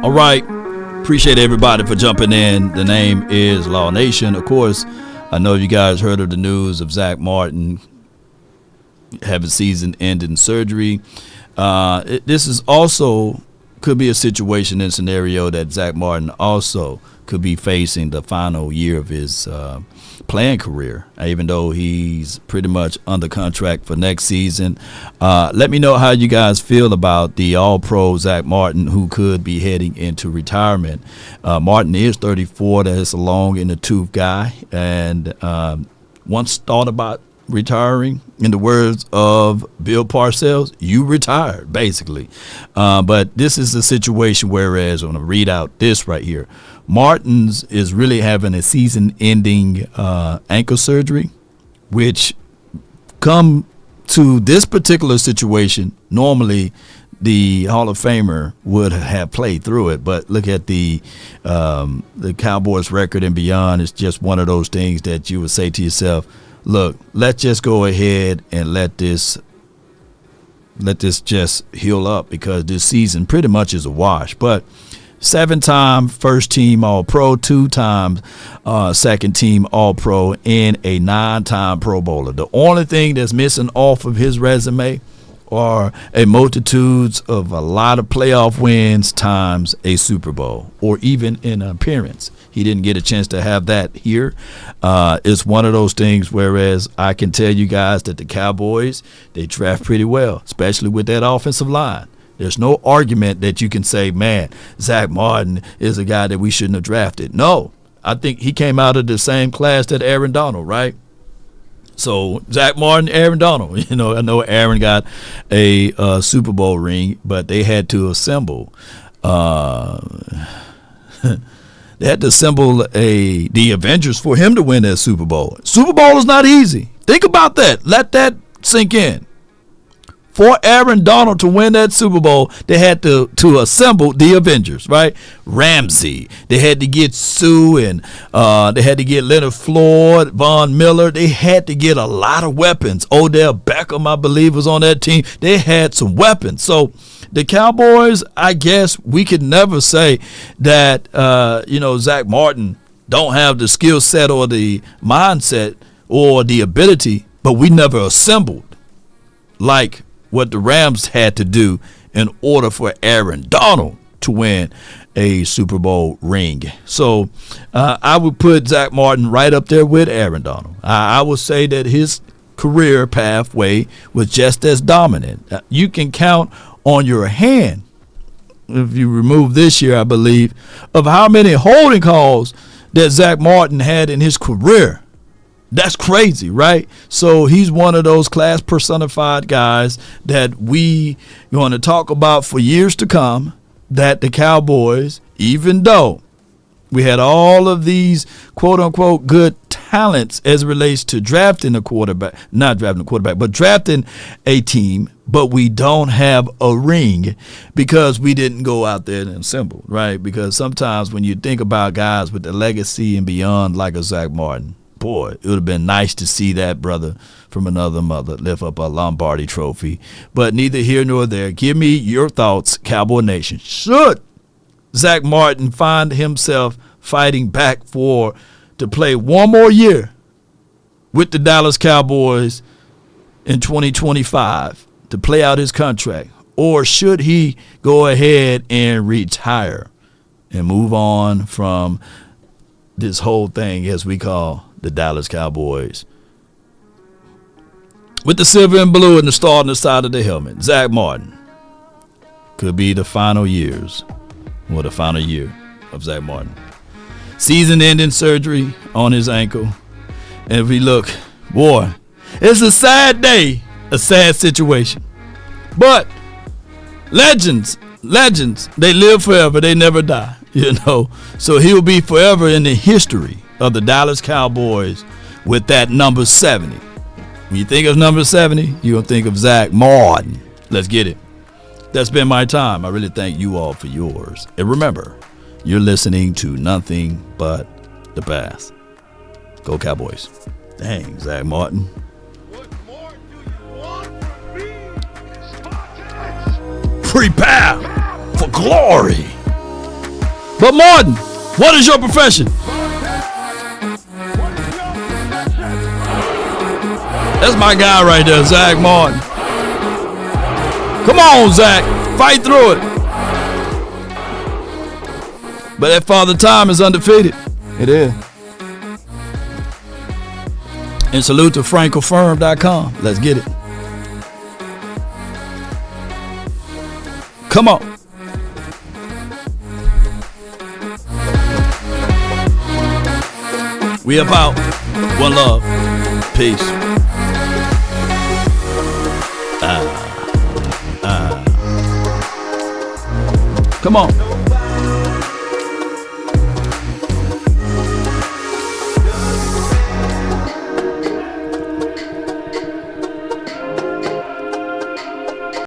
All right. Appreciate everybody for jumping in. The name is Law Nation. Of course, I know you guys heard of the news of Zack Martin having season-ending surgery. This is also could be a situation and scenario that Zack Martin also could be facing the final year of his playing career, even though he's pretty much under contract for next season. Let me know how you guys feel about the all-pro Zack Martin, who could be heading into retirement. Martin is 34. That's a long in the tooth guy, and once thought about retiring. In the words of Bill Parcells, you retired, basically. But this is a situation whereas, I'm going to read out this right here. Martin's is really having a season-ending ankle surgery, which come to this particular situation, normally the Hall of Famer would have played through it, but look at the Cowboys record and beyond. It's just one of those things that you would say to yourself, look, let's just go ahead and let this just heal up, because this season pretty much is a wash. But 7-time first team All-Pro, 2-time second team All-Pro, and a 9-time Pro Bowler. The only thing that's missing off of his resume are a multitudes of a lot of playoff wins times a Super Bowl, or even an appearance. He didn't get a chance to have that here. It's one of those things whereas I can tell you guys that the Cowboys, they draft pretty well, especially with that offensive line. There's no argument that you can say, man, Zack Martin is a guy that we shouldn't have drafted. No, I think he came out of the same class that Aaron Donald, right? So Zack Martin, Aaron Donald. You know, I know Aaron got a Super Bowl ring, but they had to assemble. They had to assemble the Avengers for him to win that Super Bowl. Super Bowl is not easy. Think about that. Let that sink in. For Aaron Donald to win that Super Bowl, they had to assemble the Avengers, right? Ramsey. They had to get Sue, and they had to get Leonard Floyd, Von Miller. They had to get a lot of weapons. Odell Beckham, I believe, was on that team. They had some weapons. So the Cowboys, I guess we could never say that, Zack Martin don't have the skill set or the mindset or the ability, but we never assembled like what the Rams had to do in order for Aaron Donald to win a Super Bowl ring. So I would put Zack Martin right up there with Aaron Donald. I would say that his career pathway was just as dominant. You can count on your hand, if you remove this year, I believe, of how many holding calls that Zack Martin had in his career. That's crazy, right? So he's one of those class personified guys that we going to talk about for years to come, that the Cowboys, even though we had all of these quote-unquote good talents as it relates to drafting a quarterback, not drafting a quarterback, but drafting a team, but we don't have a ring because we didn't go out there and assemble, right? Because sometimes when you think about guys with the legacy and beyond like a Zack Martin, boy, it would have been nice to see that brother from another mother lift up a Lombardi trophy. But neither here nor there. Give me your thoughts, Cowboy Nation. Should Zack Martin find himself fighting back to play one more year with the Dallas Cowboys in 2025 to play out his contract? Or should he go ahead and retire and move on from this whole thing as we call the Dallas Cowboys? With the silver and blue and the star on the side of the helmet, Zack Martin could be the final years, or the final year of Zack Martin. Season-ending surgery on his ankle. And if we look, boy, it's a sad day, a sad situation. But legends, they live forever, they never die, So he'll be forever in the history of the Dallas Cowboys with that number 70. When you think of number 70, you're going to think of Zack Martin. Let's get it. That's been my time. I really thank you all for yours. And remember, you're listening to nothing but the best. Go Cowboys. Dang, Zack Martin. What more do you want from me, Spartans? Prepare for glory. But Martin, what is your profession? That's my guy right there, Zack Martin. Come on, Zack. Fight through it. But that Father Time is undefeated. It is. And salute to FrancoFirm.com. Let's get it. Come on. We up out. One love. Peace. Come on.